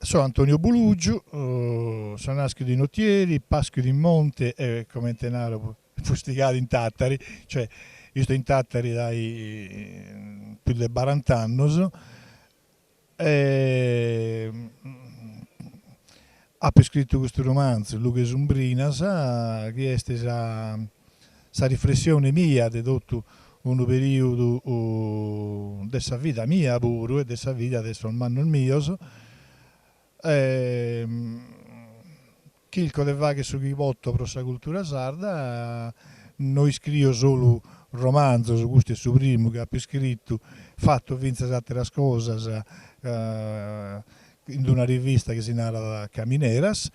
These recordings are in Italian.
Sono Antonio Buluggio, sono nasco di Notieri, Pasco di Monte e come tenaro fustigato in Tattari, cioè io sto in Tattari dai più di 40 anni e ha scritto questo romanzo, Luca Sumbrina, che è questa riflessione mia, dedotto un periodo della vita mia pure, e della vita adesso il manno il mio, ehm, Chilco de vaghe su Ghivotto pro sa cultura sarda, noi scrivo solo romanzo, su questo è il suo primo che ha più scritto, fatto vinse altre cose in una rivista che si narra Camineras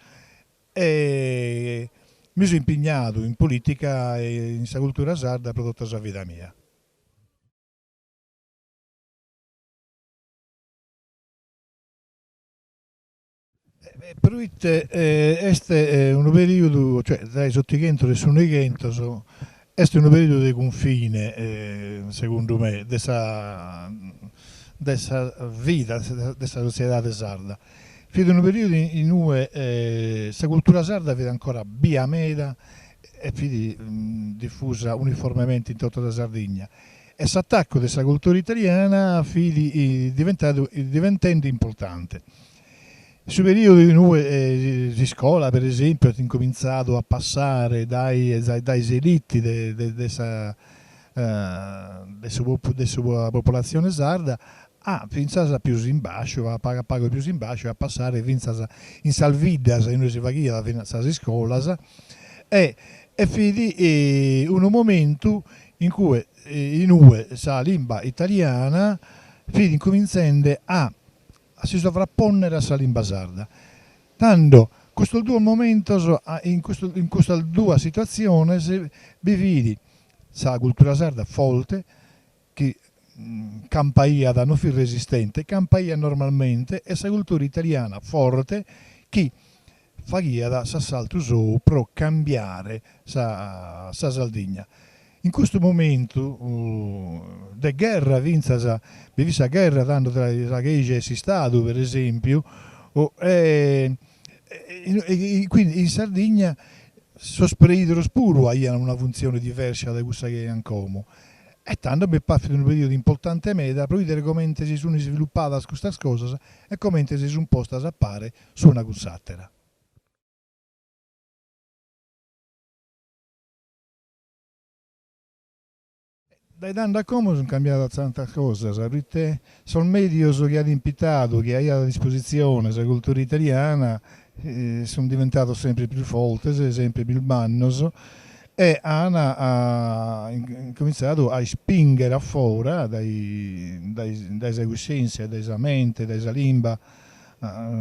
e mi sono impegnato in politica e in sa cultura sarda prodotta sa vita mia. Proite este è un periodo, cioè dai sottochento e sono so, este è un periodo di confine, secondo me, dessa vita, dessa società sarda. Vede un periodo in cui questa cultura sarda vede ancora via meda e quindi diffusa uniformemente in tutta la Sardegna. E l'attacco della cultura italiana è diventando importante. Su periodi in cui di scuola, per esempio, ho incominciato a passare dai selitti della popolazione sarda a pensare più in basso, a pagare più in basso, a passare in salvidas, in si faceva nelle scuole, e quindi un momento in cui la lingua italiana incominciando a si sovrapporre alla lingua sarda. Tanto questo due momento, in questa due situazione, si vedi la cultura sarda forte, che campaia da non più resistente, campaia normalmente, e la cultura italiana forte, che faceva da s'assalto su per cambiare sa Sardegna. In questo momento di guerra, vista guerra tanto tra la che è stato per esempio, quindi in Sardegna sospiro spuro hanno una funzione diversa da questa che è in Como. E tanto per parte di un periodo importante meda, per vedere come si sono sviluppate queste cose e come si sono poste a appare su una cussattera. Dai dando a come sono cambiate tante cose, perché sono medios che hanno impitato, che hai a disposizione la cultura italiana, sono diventato sempre più forti, sempre più mannos, e hanno cominciato a spingere a fuori dai conoscenze, dai mente, dai limba,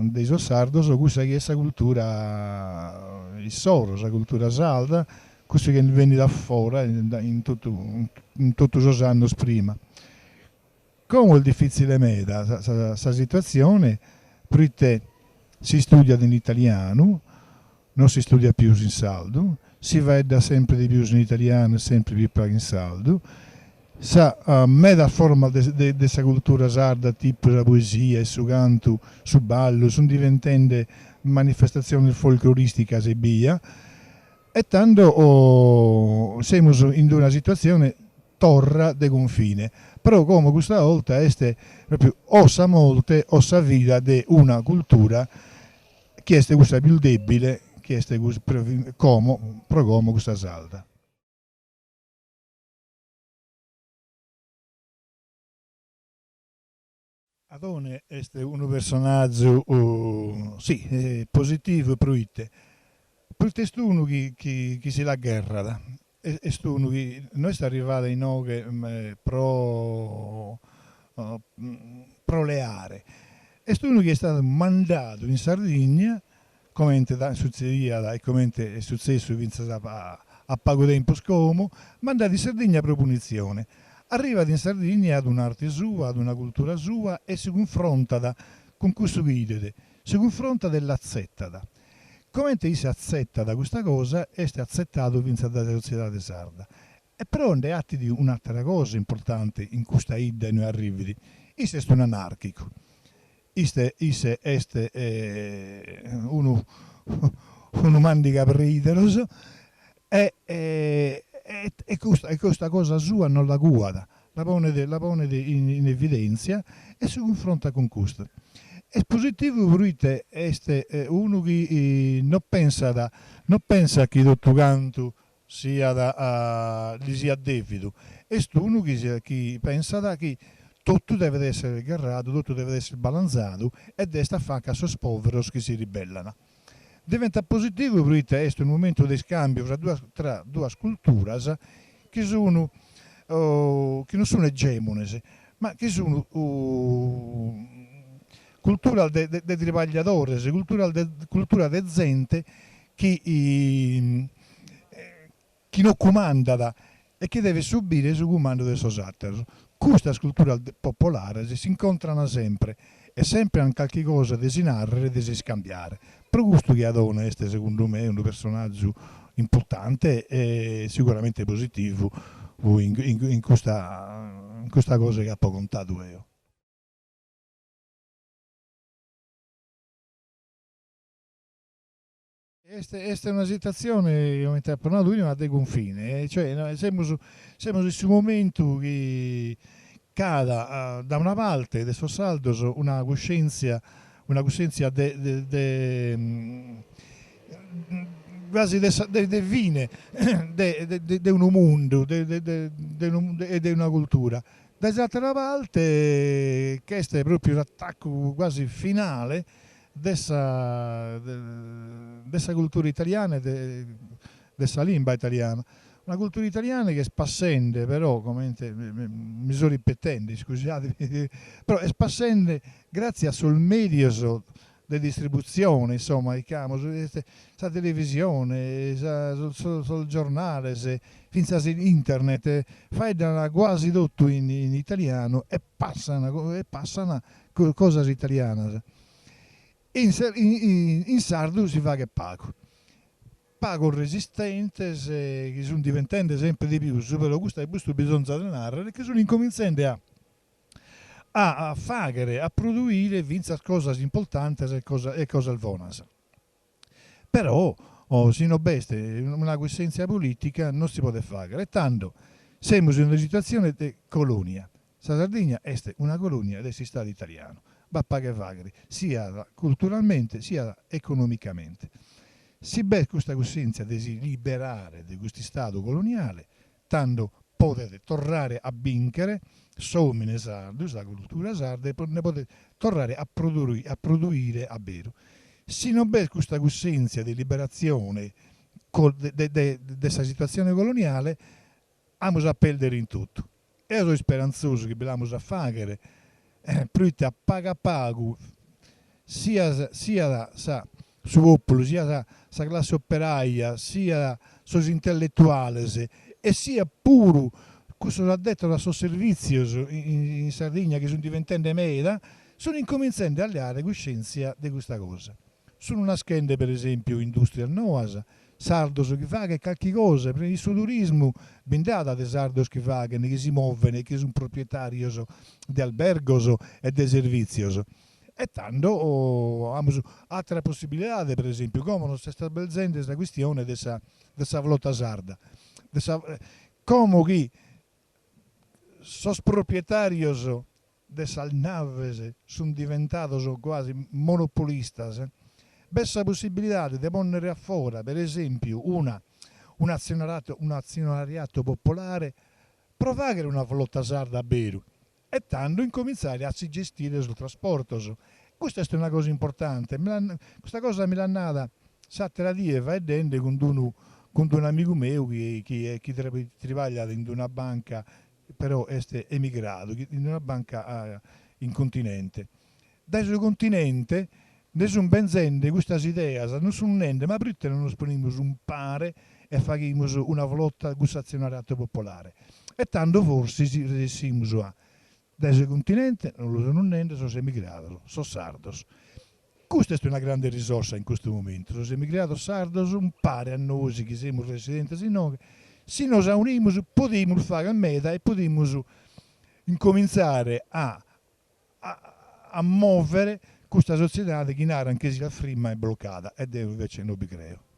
dei sardos, questa che è questa cultura, il soro, la cultura salda, questo che viene da fuori in tutti i anni prima. Come è difficile meta questa situazione, perché si studia in italiano, non si studia più in saldo, si vede sempre di più in italiano, sempre più in saldo. Sa meda forma di questa cultura sarda, tipo la poesia, il canto, il ballo, sono diventando manifestazioni folcloristiche e via. E tanto siamo in una situazione torra de confine. Però come questa volta è proprio ossa molte, ossa vita di una cultura che è questa più debole, che è come questa salda. Adone è un personaggio sì, positivo per te. Per te uno che si la guerra, è uno che noi sta arrivando in noghe pro leare. È uno che è stato mandato in Sardegna, come succedeva e come è successo a Pago Tempo Scomo, mandato in Sardegna per punizione. Arriva in Sardegna ad un'arte sua, ad una cultura sua e si confronta con questo guide, si confronta dell'azzettata. Come si accetta da questa cosa, è accettato dalla società di sarda. E però è atti di un'altra cosa importante in questa idea noi arrivi. Questo è un anarchico. iste este unu mandica prideros e questa cosa sua non la guarda, in evidenza e si confronta con questo. È positivo perché este uno che non pensa che tutto canto gli sia devido, è uno che pensa che tutto deve essere garrato, tutto deve essere balanzato e desta fa che sono poveri che si ribellano. Diventa positivo perché è un momento di scambio tra due culture che non sono egemone, ma che sono cultura dei lavoratori, cultura della gente che non comanda e che deve subire il comando del suo altri. Questa cultura popolare si incontrano sempre e sempre hanno qualche cosa da si narrare e da si scambiare. Per questo che Adona è, secondo me, un personaggio importante e sicuramente positivo in questa cosa che ho contato io. Questa è una situazione, come ti ho parlato prima, di confine, cioè siamo in questo momento che cada da una parte de suo saldo una coscienza quasi de vine de un mondo e di una cultura. Dall'altra parte questo è proprio l'attacco quasi finale dessa cultura italiana e dessa lingua italiana. Una cultura italiana che è spassende, però, come mi sto ripetendo, scusate, però è spassende grazie al medio di distribuzione, insomma, diciamo, sulla televisione, sul giornale, fino a internet, fai quasi tutto in italiano e passano cose italiane. In sardo si fa che pago resistenti che sono diventando sempre di più, però questo bisogna narrare, che sono incominciando a fare, a produrre vince cose importanti e cose buone. Però, se non beste, una coscienza politica non si può fare. E tanto, siamo in una situazione di colonia. La Sardegna è una colonia del Stato italiano. Va a pagare sia culturalmente sia economicamente. Si beh questa coscienza di si liberare di questo stato coloniale, tanto potete tornare a vincere, somine sardo, la cultura sarda, e ne potete tornare a produrre a vero. Se non beh questa coscienza di liberazione di questa situazione coloniale, abbiamo a perdere in tutto. E io sono speranzoso che abbiamo a fare, a pago, sia su popolo, sia la classe operaia, sia sos intellettuali e sia pure questo ha detto da suo servizio in Sardegna che sono diventando meda, sono incominciando a dare coscienza di questa cosa. Sono nascendo per esempio industria nuova, sardos che fanno qualche cosa, per il suo turismo, bindata dei sardos che fanno, che si muovono, che sono proprietari di albergos e di servizi. E tanto abbiamo altre possibilità, per esempio, come non si sta svolgendo questa questione della flotta sarda. Come che sono proprietari delle navi sono diventati quasi monopolisti. Questa possibilità di ponere a fuori, per esempio, un azionariato popolare, provare una flotta sarda a vero e tanto incominciare a si gestire sul trasporto. Questa è una cosa importante. Questa cosa me l'ha nata Sattra Dieva e Dende con un amico mio che lavora in una banca, però è emigrato, in una banca in continente. Dal suo continente nessun benzende questa idea, non sono niente, ma perché non sponiamo un pare e facciamo una flotta con azionariato popolare. E tanto forse si riuscimmo a dal continente non lo sono niente, sono emigrato, sono sardos. Questa è una grande risorsa in questo momento. Sono emigrato sardos, un pare a noi che siamo residenti in noi. Se noi uniamo, possiamo fare a meta e possiamo incominciare a a muovere questa società che anche se la prima è bloccata ed è invece non vi creo.